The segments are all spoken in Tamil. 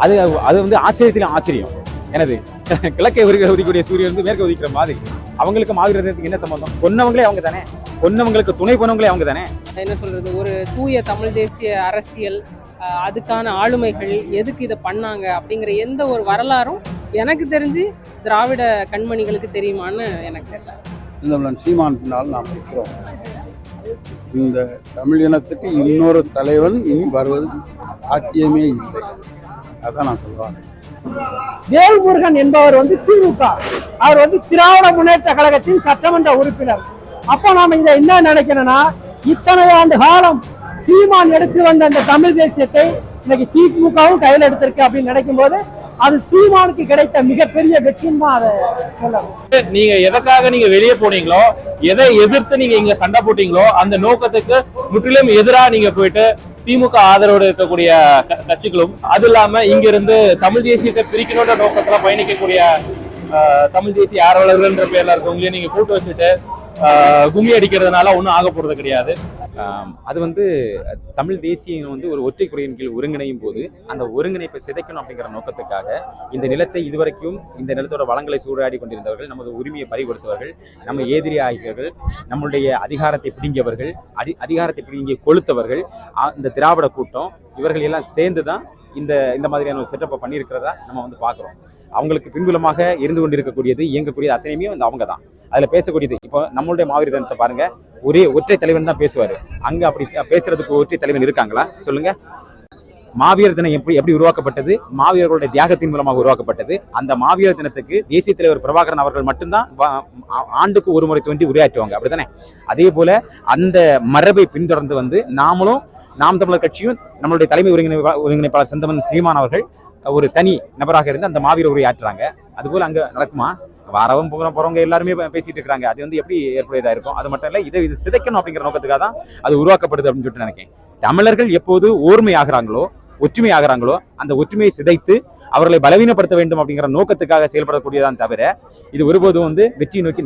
அது அது வந்து ஆச்சரியத்திலும் ஆச்சரியம். எனது கிழக்கே உதிக்கக்கூடிய சூரியன் வந்து மேற்க உதிக்கிற மாதிரி அவங்களுக்கு மாவீரத்துக்கு என்ன சம்பந்தம்? கொன்னவங்களே அவங்க தானே, கொன்னவங்களுக்கு துணை போனவங்களே அவங்க தானே. என்ன சொல்றது, ஒரு தூய தமிழ் தேசிய அரசியல், அதுக்கான ஆளுமைகள் எதுக்கு இதை பண்ணாங்க அப்படிங்கிற எந்த ஒரு வரலாறும் எனக்கு தெரிஞ்சு திராவிட கண்மணிகளுக்கு தெரியுமான்னு எனக்கு தெரியல. இந்த சீமான் பின்னால் நாம் இருக்கிறோம். இந்த தமிழ் இனத்துக்கு இன்னொரு தலைவன் இனி வருவது சாத்தியமே இல்லை. அதான் நான் சொல்லுவேன். வேல்முருகன் என்பவர் வந்து திமுக, அவர் வந்து திராவிட முன்னேற்ற கழகத்தின் சட்டமன்ற உறுப்பினர். அப்ப நாம இதை என்ன நினைக்கணும்னா, இத்தனை ஆண்டு காலம் சீமான் எடுத்து வந்த அந்த தமிழ் தேசியத்தை இன்னைக்கு திமுகவும் கையில் எடுத்திருக்கு அப்படின்னு நினைக்கும் போது அது சீமானுக்கு கிடைத்த மிகப்பெரிய வெற்றின்னு தான் அதை சொல்லணும். நீங்க எதற்காக நீங்க வெளியே போனீங்களோ, எதை எதிர்த்து நீங்க இங்க சண்டை போட்டீங்களோ, அந்த நோக்கத்துக்கு முற்றிலும் எதிராக நீங்க போயிட்டு திமுக ஆதரவோடு இருக்கக்கூடிய கட்சிகளும், அது இல்லாம இங்க இருந்து தமிழ் தேசியத்தை பிரிக்கணுன்ற நோக்கத்துல பயணிக்கக்கூடிய தமிழ் தேசிய ஆர்வலர்கள் என்ற பேர்ல இருக்கவங்களையும் நீங்க கூட்டு வச்சுட்டு கும்மி அடிக்கிறதுனால ஒன்றும் ஆக போறது கிடையாது. அது வந்து தமிழ் தேசியம் வந்து ஒரு ஒற்றை குறையின் கீழ் ஒருங்கிணையும் போது அந்த ஒருங்கிணைப்பை சிதைக்கணும் அப்படிங்கிற நோக்கத்துக்காக இந்த நிலத்தை இதுவரைக்கும் இந்த நிலத்தோட வளங்களை சூறாடி கொண்டிருந்தவர்கள், நமது உரிமையை பறிகொடுத்தவர்கள், நம்ம எதிரி ஆகியவர்கள், நம்மளுடைய அதிகாரத்தை பிடுங்கியவர்கள், அதிகாரத்தை பிடுங்கி கொளுத்தவர்கள், இந்த திராவிட கூட்டம், இவர்கள் எல்லாம் சேர்ந்து தான் இந்த மாதிரியான ஒரு செட்டப்பை பண்ணியிருக்கிறதா நம்ம வந்து பார்க்குறோம். அவங்களுக்கு பின்புலமாக இருந்து கொண்டிருக்கக்கூடியது, இயங்கக்கூடியது அத்தனையுமே வந்து அவங்க தான். அதில் பேசக்கூடியது இப்போ நம்மளுடைய மாவீர தினத்தை பாருங்க, ஒரே ஒற்றை தலைவன் தான் பேசுவார். அங்கே அப்படி பேசுறதுக்கு ஒற்றை தலைவன் இருக்காங்களா சொல்லுங்க? மாவீர தினம் எப்படி உருவாக்கப்பட்டது? மாவீரர்களுடைய தியாகத்தின் மூலமாக உருவாக்கப்பட்டது. அந்த மாவீர தினத்துக்கு தேசிய தலைவர் பிரபாகரன் அவர்கள் மட்டும்தான் ஆண்டுக்கு ஒரு முறை தோன்றி உரையாற்றுவாங்க, அப்படித்தானே? அதே போல அந்த மரபை பின்தொடர்ந்து வந்து நாமளும், நாம் தமிழர் கட்சியும், நம்மளுடைய தலைமை ஒருங்கிணைப்பாளர் செந்தமன் சீமான் அவர்கள் ஒரு தனி நபராக இருந்து அந்த மாவீர உரையாற்றுறாங்க. அதுபோல அங்க நடக்குமா? வரவும் போறவங்க எல்லாருமே பேசிட்டு இருக்காங்க. அது வந்து எப்படி ஏற்புடையதா இருக்கும்? அது மட்டும் இல்ல, இது சிதைக்கணும் அப்படிங்கிற நோக்கத்துக்காக தான் அது உருவாக்கப்படுது அப்படின்னு சொல்லிட்டு நினைக்கிறேன். தமிழர்கள் எப்போது ஓர்மை ஆகிறாங்களோ, ஒற்றுமை ஆகிறாங்களோ, அந்த ஒற்றுமையை சிதைத்து அவர்களை பலவீனப்படுத்த வேண்டும் அப்படிங்கிற நோக்கத்துக்காக செயல்படக்கூடியதான் தவிர இது ஒருபோதும் வந்து வெற்றியை நோக்கி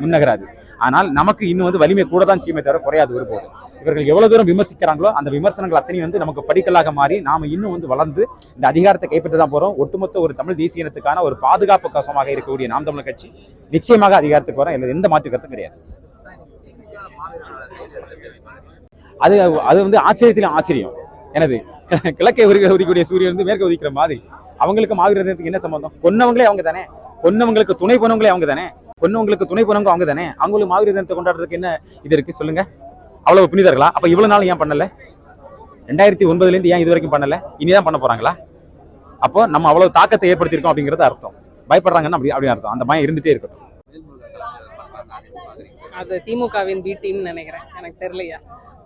முன்னகராது. ஆனால் நமக்கு இன்னும் வந்து வலிமை கூட தான் செய்யுமே தவிர குறையாது ஒருபோது. இவர்கள் எவ்வளவு தூரம் விமர்சிக்கிறாங்களோ அந்த விமர்சனங்கள் அத்தனையும் வந்து நமக்கு படிக்கலாக மாறி நாம இன்னும் வந்து வளர்ந்து இந்த அதிகாரத்தை கைப்பற்ற தான் போறோம். ஒட்டுமொத்த ஒரு தமிழ் தேசிய இனத்துக்கான ஒரு பாதுகாப்பு கவசமாக இருக்கக்கூடிய நாம் தமிழர் கட்சி நிச்சயமாக அதிகாரத்துக்கு வரும். எந்த மாற்று கருத்தும் கிடையாது. அது வந்து ஆச்சரியத்திலும் ஆச்சரியம். எனது கிழக்கே உதிக்கக்கூடிய சூரியன் வந்து மேற்க உதிக்கிற மாதிரி அவங்களுக்கு மாவீரத்துக்கு என்ன சம்பந்தம்? கொன்னவங்களே அவங்க தானே, கொன்னவங்களுக்கு துணை போனவங்களே அவங்க தானே, கொன்னவங்களுக்கு துணை போனவங்க அவங்க தானே. அவங்களுக்கு மாவீர தினத்தை கொண்டாடுறதுக்கு என்ன இது இருக்கு சொல்லுங்க? அவ்வளவு புனிதர்களா? அப்ப இவ்வளவு நாள் ஏன் பண்ணல? 2009 ஏன் இது வரைக்கும் பண்ணல? இனிதான் பண்ண போறாங்களா? அப்போ நம்ம அவ்வளவு தாக்கத்தை ஏற்படுத்தியிருக்கோம் அப்படிங்கறது அர்த்தம். பயப்படுறாங்கன்னா அப்படின்னு அர்த்தம். அந்த பயம் இருந்துட்டே இருக்கட்டும். அது திமுகவின் பி டீம்னு நினைக்கிறேன், எனக்கு தெரியலையா.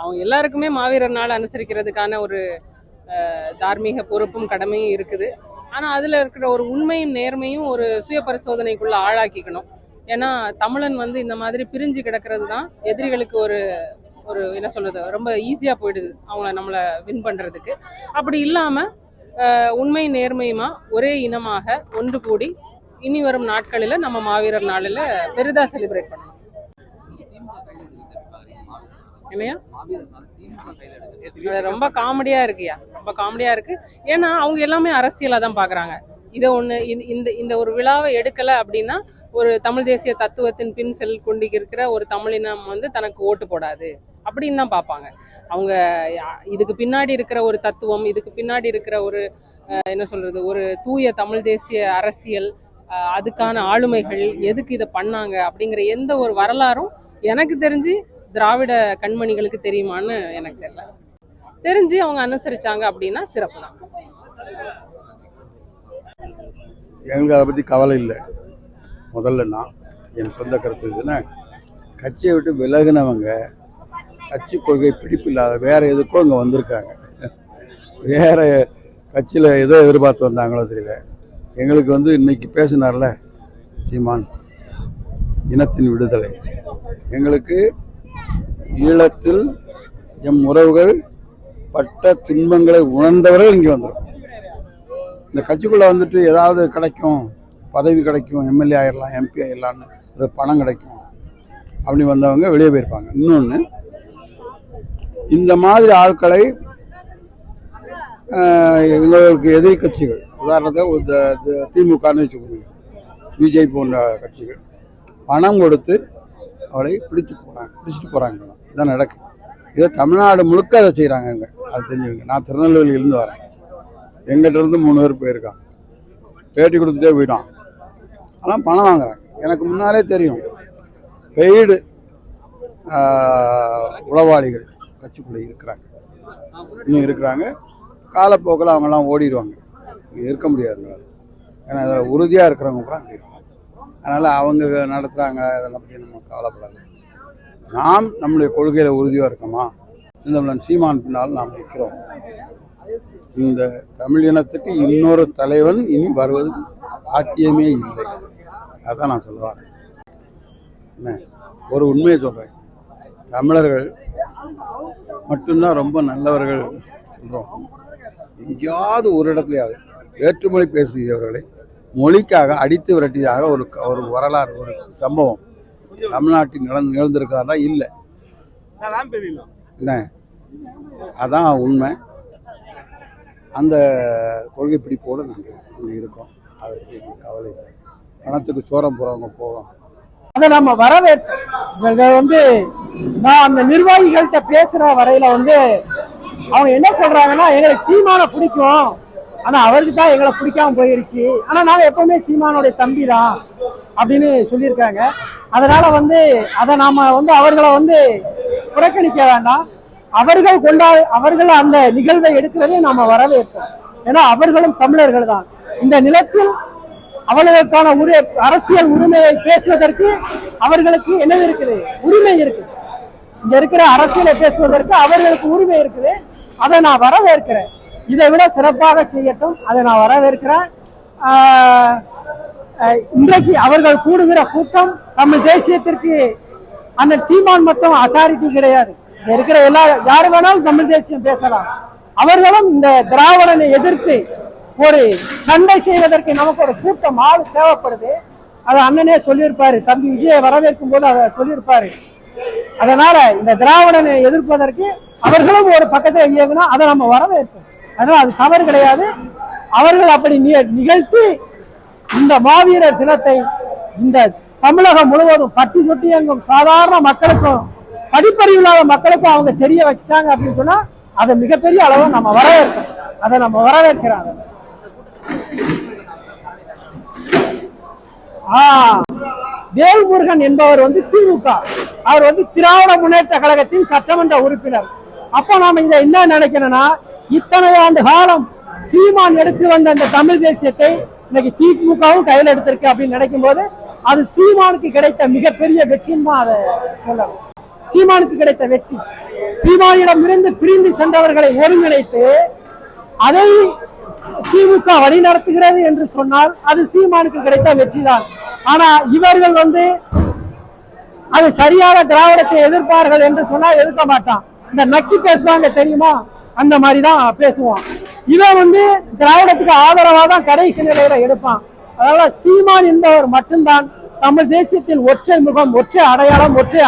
அவங்க எல்லாருக்குமே மாவீரர் நாள் அனுசரிக்கிறதுக்கான ஒரு தார்மீக பொறுப்பும் கடமையும் இருக்குது. ஆனா அதுல இருக்கிற ஒரு உண்மையும் நேர்மையும் ஒரு சுய பரிசோதனைக்குள்ள ஆளாக்கிக்கணும். ஏன்னா தமிழன் வந்து இந்த மாதிரி பிரிஞ்சு கிடக்கிறது தான் எதிரிகளுக்கு ஒரு என்ன சொல்றது, ரொம்ப ஈஸியா போயிடுது நம்மளை வின் பண்றதுக்கு. அப்படி இல்லாம உண்மை நேர்மையுமா ஒரே இனமாக ஒன்று கூடி இனி வரும் நாட்களில் நம்ம மாவீரர் நாளில் பெரிதா செலிப்ரேட் பண்ணணும். இல்லையா? ரொம்ப காமெடியா இருக்குயா, ரொம்ப காமெடியா இருக்கு. ஏன்னா அவங்க எல்லாமே அரசியலா தான் பாக்குறாங்க. இதை ஒண்ணு இந்த ஒரு விழாவை எடுக்கல அப்படின்னா ஒரு தமிழ் தேசிய தத்துவத்தின் பின் செல் கொண்டிருக்கிற ஒரு தமிழினம் வந்து தனக்கு ஓட்டு போடாது அப்படின்னு தான் பார்ப்பாங்க. அவங்க இதுக்கு பின்னாடி இருக்கிற ஒரு தத்துவம், இதுக்கு பின்னாடி இருக்கிற ஒரு என்ன சொல்றது, ஒரு தூய தமிழ் தேசிய அரசியல், அதுக்கான ஆளுமைகள் எதுக்கு இதை பண்ணாங்க அப்படிங்கிற எந்த ஒரு வரலாறும் எனக்கு தெரிஞ்சு திராவிட கண்மணிகளுக்கு தெரியுமான்னு எனக்கு தெரியல. தெரிஞ்சு அவங்க அனுசரிச்சாங்க அப்படின்னா சிறப்பு தான். எங்களுக்கு அதை பற்றி கவலை இல்லை. முதல்ல நான் என் சொந்த கருத்து இதுன்னா, கட்சியை விட்டு விலகினவங்க, கட்சி கொள்கை பிடிப்பு இல்லாத வேற எதுக்கோ இங்கே வந்திருக்காங்க. வேற கட்சியில் ஏதோ எதிர்பார்த்து வந்தாங்களோ தெரியல. எங்களுக்கு வந்து இன்னைக்கு பேசினார்ல சீமான், இனத்தின் விடுதலை. எங்களுக்கு ஈழத்தில் எம் உறவுகள் பட்ட துன்பங்களை உணர்ந்தவர்கள் இங்கே வந்துடும். இந்த கட்சிக்குள்ளே வந்துட்டு ஏதாவது கிடைக்கும், பதவி கிடைக்கும், எம்எல்ஏ ஆயிடலாம், எம்பி ஆயிடலான்னு, அது பணம் கிடைக்கும் அப்படி வந்தவங்க வெளியே போயிருப்பாங்க. இன்னொன்று, இந்த மாதிரி ஆட்களை எங்களுக்கு எதிரி கட்சிகள் உதாரணத்துக்கு திமுகன்னு வச்சுக்கோங்க, பிஜேபி போன்ற கட்சிகள் பணம் கொடுத்து அவளை பிடிச்சிட்டு போகிறாங்க. இதான் நடக்குது. இதை தமிழ்நாடு முழுக்க அதை செய்கிறாங்க. இங்கே அது தெரிஞ்சுங்க. நான் திருநெல்வேலியிலேருந்து வரேன். எங்கிட்ட இருந்து 3 பேர் போயிருக்கான், பேட்டி கொடுத்துட்டே போயிட்டான். ஆனால் பணம் வாங்குறாங்க. எனக்கு முன்னாலே தெரியும் பெய்டு உளவாளிகள் கட்சிக்குள்ளே இருக்கிறாங்க, இன்னும் இருக்கிறாங்க. காலப்போக்கில் அவங்கெல்லாம் ஓடிடுவாங்க, இருக்க முடியாது. ஏன்னா அதில் உறுதியாக இருக்கிறவங்க கூட அங்கே இருக்கும். அதனால் அவங்க நடத்துகிறாங்க, அதெல்லாம் பற்றி நம்ம கவலைப்படாது. நாம் நம்முடைய கொள்கையில் உறுதியாக இருக்கோமா? இந்த சீமான் பின்னால் நாம் நிற்கிறோம். இந்த தமிழ் இனத்துக்கு இன்னொரு தலைவன் இனி வருவது சாத்தியமே இல்லை. அதான் நான் சொல்லுவார். என்ன ஒரு உண்மையை சொல்கிறேன், தமிழர்கள் மட்டும்தான் ரொம்ப நல்லவர்கள் சொல்கிறோம். எங்கேயாவது ஒரு இடத்துலையாவது வேற்றுமொழி பேசுகிறவர்களை மொழிக்காக அடித்து விரட்டியதாக ஒரு வரலாறு, ஒரு சம்பவம் தமிழ்நாட்டில் நிகழ்ந்திருக்காருன்னா இல்லை. என்ன அதான் உண்மை. அந்த கொள்கை பிடிப்போடு நாங்கள் இருக்கோம். அதை பற்றி கவலை இல்லை. பணத்துக்கு சோரம் போகிறவங்க போவோம், அதை நம்ம வரவேற்போம். நான் அந்த நிர்வாகிகள்கிட்ட பேசுற வரையில அவங்க என்ன சொல்றாங்கன்னா, எங்களுக்கு சீமானை பிடிக்கும், ஆனா அவருக்கு தான் எங்களை பிடிக்காம போயிருச்சு, ஆனா நாங்க எப்பவுமே சீமானுடைய தம்பி தான் அப்படின்னு சொல்லியிருக்காங்க. அதனால அதை நாம அவர்களை புறக்கணிக்க வேண்டாம். அவர்கள் அந்த நிகழ்வை எடுக்கிறதே நாம வரவேற்போம். ஏன்னா அவர்களும் தமிழர்கள் தான். இந்த நிலத்தில் அவர்களுக்கான அரசியல் உரிமையை பேசுவதற்கு அவர்களுக்கு என்ன இருக்குது? உரிமை இருக்குது. இங்க இருக்கிற அரசியலை பேசுவதற்கு அவர்களுக்கு உரிமை இருக்குது. அதை நான் வரவேற்கிறேன். இதை விட சிறப்பாக செய்யட்டும், அதை நான் வரவேற்கிறேன். இன்றைக்கு அவர்கள் கூடுகிற கூட்டம் தமிழ் தேசியத்திற்கு அண்ணன் சீமான் மட்டும் அத்தாரிட்டி கிடையாது. இங்க இருக்கிற யாரு வேணாலும் தமிழ் தேசியம் பேசலாம். அவர்களும் இந்த திராவிடனை எதிர்த்து ஒரு சண்டை செய்வதற்கு நமக்கு ஒரு கூட்டம் ஆள் தேவைப்படுது. அதை அண்ணனே சொல்லியிருப்பாரு, தம்பி விஜயை வரவேற்கும் போது அதை சொல்லியிருப்பாரு. அதனால இந்த திராவிடனை எதிர்ப்பதற்கு அவர்களும் ஒரு பக்கத்தில் இயங்கினா அதை நம்ம வரவேற்போம். அதனால அது தவறு கிடையாது. அவர்கள் அப்படி நிகழ்த்தி இந்த மாவீரர் தினத்தை இந்த தமிழகம் முழுவதும் பட்டி தொட்டி எங்கும் சாதாரண மக்களுக்கும் படிப்பறிவு இல்லாத மக்களுக்கும் அவங்க தெரிய வச்சுட்டாங்க அப்படின்னு சொன்னா அதை மிகப்பெரிய அளவு நம்ம வரவேற்கிறோம். அதை நம்ம வரவேற்கிறாங்க. வேல்முருகன் என்பவர் திமுக, அவர் திராவிட முன்னேற்ற கழகத்தின் சட்டமன்ற உறுப்பினர். அப்ப நாம இதை என்ன நினைக்கணும்னா, இத்தனை ஆண்டு காலம் சீமான் எடுத்து வந்த அந்த தமிழ் தேசியத்தை இன்னைக்கு திமுகவும் கையில் எடுத்திருக்கு அப்படின்னு நினைக்கும் போது அது சீமானுக்கு கிடைத்த மிகப்பெரிய வெற்றின்னு தான் அதை சொல்லணும். சீமானுக்கு கிடைத்த வெற்றி, சீமானிடம் இருந்து பிரிந்து சென்றவர்களை ஒருங்கிணைத்து அதை திமுக வழிநடத்துகிறது என்று சொன்னால் அது சீமானுக்கு கிடைத்த வெற்றி தான். ஆனா இவர்கள் அது சரியாக திராவிடத்தை எதிர்ப்பார்கள் என்று சொன்னால் எதிர்க்க மாட்டான். இந்த நக்கி பேசுவாங்க தெரியுமா, அந்த மாதிரிதான் பேசுவான். இவன் திராவிடத்துக்கு ஆதரவாக தான் கடைசி நிலையில எடுப்பான். அதனால சீமான் என்பவர் மட்டும்தான் தமிழ் தேசியத்தின் ஒற்றை முகம், ஒற்றை அடையாளம், ஒற்றை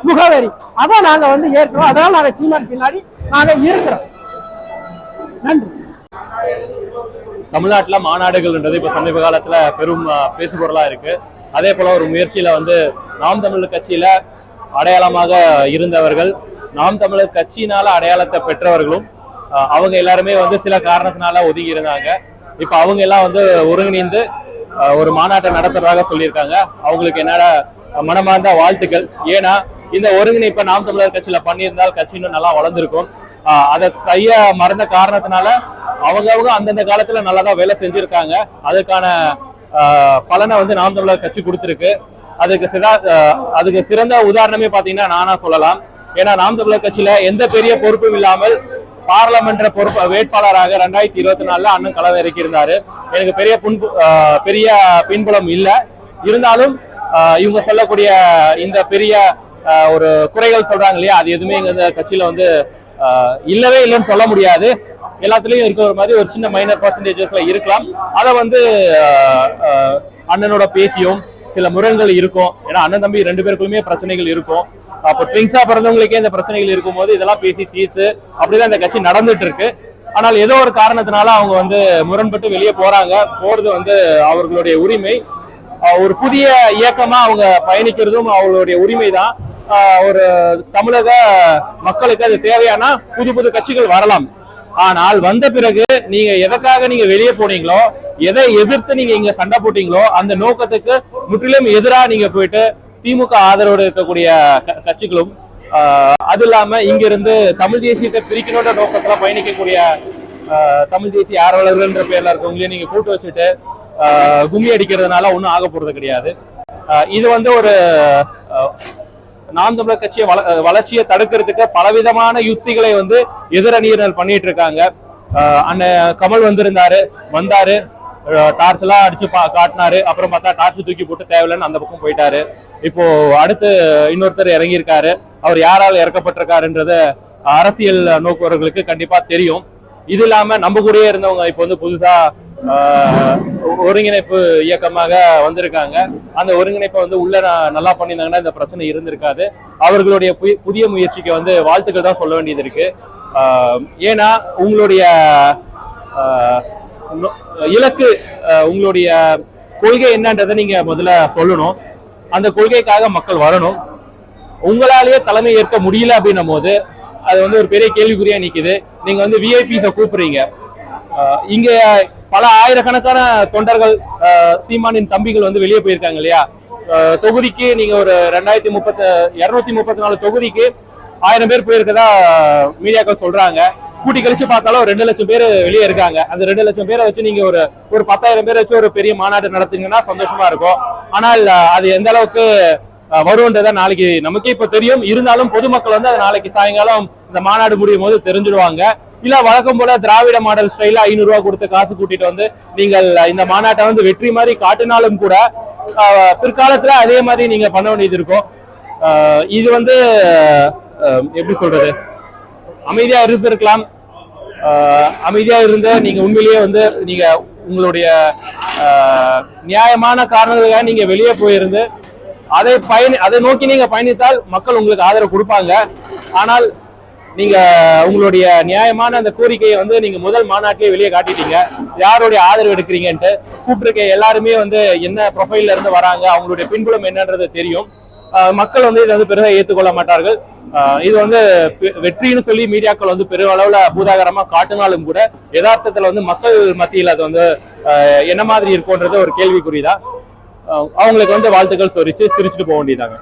முகவரி. அதை நாங்க ஏற்கிறோம். அதனால நாங்க சீமான் பின்னாடி நாங்க இருக்கிறோம். நன்றி. தமிழ்நாட்டுல மாநாடுகள்ன்றது இப்ப சமீப காலத்துல பெரும் பேசுபொருளா இருக்கு. அதே போல ஒரு முயற்சியில நாம் தமிழர் கட்சியில அடையாளமாக இருந்தவர்கள், நாம் தமிழர் கட்சியினால அடையாளத்தை பெற்றவர்களும் அவங்க எல்லாருமே சில காரணத்தினால ஒதுங்கி இருந்தாங்க. இப்ப அவங்க எல்லாம் ஒருங்கிணைந்து ஒரு மாநாட்டை நடத்துறதாக சொல்லியிருக்காங்க. அவங்களுக்கு என்னோட மனமார்ந்த வாழ்த்துக்கள். ஏன்னா இந்த ஒருங்கிணைப்பை நாம் தமிழர் கட்சியில பண்ணியிருந்தால் கட்சி இன்னும் நல்லா வளர்ந்துருக்கும். அதை கைய மறந்த காரணத்தினால அவங்க அந்தந்த காலத்துல நல்லாதான் வேலை செஞ்சிருக்காங்க. அதுக்கான பலனை நாம் தமிழர் கட்சி கொடுத்துருக்கு. அதுக்கு சிறந்த உதாரணமே பாத்தீங்கன்னா நானா சொல்லலாம். ஏன்னா நாம் தமிழர் கட்சியில எந்த பெரிய பொறுப்பும் இல்லாமல் பாராளுமன்ற பொறுப்பு வேட்பாளராக 2024 அண்ணன் களம் இறக்கியிருந்தாரு. எனக்கு பெரிய பின்புலம் இல்லை. இருந்தாலும் இவங்க சொல்லக்கூடிய இந்த பெரிய ஒரு குறைகள் சொல்றாங்க இல்லையா, அது எதுவுமே எங்க கட்சியில இல்லவே இல்லைன்னு சொல்ல முடியாது. எல்லாத்துலயும் இருக்கிற மாதிரி ஒரு சின்ன மைனர் பர்சன்டேஜஸ்ல இருக்கலாம். அதை அண்ணனோட பேசியும் சில முரண்கள் இருக்கும். ஏன்னா அண்ணன் தம்பி 2 பேருக்குமே பிரச்சனைகள் இருக்கும். அப்போ ட்விங்ஸா பிறந்தவங்களுக்கே இந்த பிரச்சனைகள் இருக்கும் போது இதெல்லாம் பேசி தீர்த்து அப்படிதான் இந்த கட்சி நடந்துட்டு இருக்கு. ஆனால் ஏதோ ஒரு காரணத்தினால அவங்க வந்து முரண்பட்டு வெளியே போறது வந்து அவர்களுடைய உரிமை. ஒரு புதிய இயக்கமா அவங்க பயணிக்கிறதும் அவங்களுடைய உரிமை தான். ஒரு தமிழக மக்களுக்கு அது தேவையான புது புது கட்சிகள் வரலாம். ஆனால் வந்த பிறகு நீங்க எதற்காக நீங்க வெளியே போனீங்களோ, எதை எதிர்த்து நீங்க இங்க சண்டை போட்டீங்களோ அந்த நோக்கத்துக்கு முற்றிலும் எதிராக நீங்க போயிட்டு திமுக ஆதரவோடு இருக்கக்கூடிய கட்சிகளும் அது இல்லாம இங்க இருந்து தமிழ் தேசியத்தை பிரிக்கணுன்ற நோக்கத்துல பயணிக்கக்கூடிய தமிழ் தேசிய ஆர்வலர்கள்ன்ற பேர்ல இருக்கவங்களையும் நீங்க கூட்டு வச்சுட்டு கும்மி அடிக்கிறதுனால ஒன்றும் ஆக போறது கிடையாது. இது வந்து ஒரு நாம் தமிழர் கட்சியை வளர்ச்சியை தடுக்கிறதுக்கு பலவிதமான யுக்திகளை வந்து எதிரணியினர் பண்ணிட்டு இருக்காங்க. அண்ணன் கமல் வந்தாரு டார்ச் எல்லாம் அடிச்சு காட்டினாரு. அப்புறம் பார்த்தா டார்ச் தூக்கி போட்டு தேவையில்லைன்னு அந்த பக்கம் போயிட்டாரு. இப்போ அடுத்து இன்னொருத்தர் இறங்கியிருக்காரு. அவர் யாரால் இறக்கப்பட்டிருக்காருன்றது அரசியல் நோக்குவர்களுக்கு கண்டிப்பா தெரியும். இது இல்லாம நம்ம கூடயே இருந்தவங்க இப்போ வந்து புதுசா ஒருங்கிணைப்பு இயக்கமாக வந்திருக்காங்க. அந்த ஒருங்கிணைப்பை வந்து உள்ள நல்லா பண்ணியிருந்தாங்கன்னா இந்த பிரச்சனை இருந்திருக்காது. அவர்களுடைய புதிய முயற்சிக்கு வந்து வாழ்த்துக்கள் தான் சொல்ல வேண்டியது இருக்கு. ஏன்னா உங்களுடைய இலக்கு, உங்களுடைய கொள்கை என்னன்றதை நீங்க முதல்ல சொல்லணும். அந்த கொள்கைக்காக மக்கள் வரணும். உங்களாலேயே தலைமை ஏற்க முடியல அப்படின்னும் போது அது வந்து ஒரு பெரிய கேள்விக்குறியா நிக்குது. நீங்க வந்து விஐபிஸ கூப்பிடுறீங்க. இங்க பல ஆயிரக்கணக்கான தொண்டர்கள் சீமானின் தம்பிகள் வந்து வெளியே போயிருக்காங்க இல்லையா? தொகுதிக்கு நீங்க ஒரு 234 தொகுதிக்கு 1000 பேர் போயிருக்கதா மீடியாக்கள் சொல்றாங்க. கூட்டி கழிச்சு பார்த்தாலும் 2 லட்சம் பேர் வெளியே இருக்காங்க. அந்த 2 லட்சம் பேரை வச்சு நீங்க ஒரு 10,000 பேரை வச்சு ஒரு பெரிய மாநாடு நடத்துங்கன்னா சந்தோஷமா இருக்கும். ஆனால் அது எந்த அளவுக்கு வரும்ன்றத நாளைக்கு நமக்கே இப்ப தெரியும். இருந்தாலும் பொதுமக்கள் வந்து அது நாளைக்கு சாயங்காலம் இந்த மாநாடு முடியும் போது தெரிஞ்சிடுவாங்க. இல்ல வழக்கம் போல திராவிட மாடல் ஸ்டைல 500 ரூபாய் கொடுத்து காசு கூட்டிட்டு வந்து நீங்கள் இந்த மாநாட்டை வந்து வெற்றி மாதிரி காட்டினாலும் கூட பிற்காலத்துல அதே மாதிரி நீங்க பண்ண வேண்டியது இருக்கும். இது வந்து எப்படி சொல்றது, அமைதியா இருந்திருக்கலாம். அமைதியா இருந்த நீங்க உண்மையிலேயே வந்து நீங்க உங்களுடைய நியாயமான காரணங்களுக்காக நீங்க வெளியே போயிருந்து அதை நோக்கி நீங்க பயணித்தால் மக்கள் உங்களுக்கு ஆதரவு கொடுப்பாங்க. ஆனால் நீங்க உங்களுடைய நியாயமான அந்த கோரிக்கையை வந்து நீங்க முதல் மாநாட்டிலேயே வெளியே காட்டிட்டீங்க. யாருடைய ஆதரவு எடுக்கிறீங்கன்ட்டு கூப்பிட்டுருக்க எல்லாருமே வந்து என்ன ப்ரொஃபைல்ல இருந்து வராங்க, அவங்களுடைய பின்புலம் என்னன்றது தெரியும். மக்கள் வந்து இதை வந்து பெருசாக ஏற்றுக்கொள்ள மாட்டார்கள். இது வந்து வெற்றின்னு சொல்லி மீடியாக்கள் வந்து பெருமளவுல பூதாகரமா காட்டினாலும் கூட யதார்த்தத்துல வந்து மக்கள் மத்தியில் அது வந்து என்ன மாதிரி இருக்கும்ன்றது ஒரு கேள்விக்குறிதான். அவங்களுக்கு வந்து வாழ்த்துக்கள் சிரிச்சுட்டு போக வேண்டியதாங்க.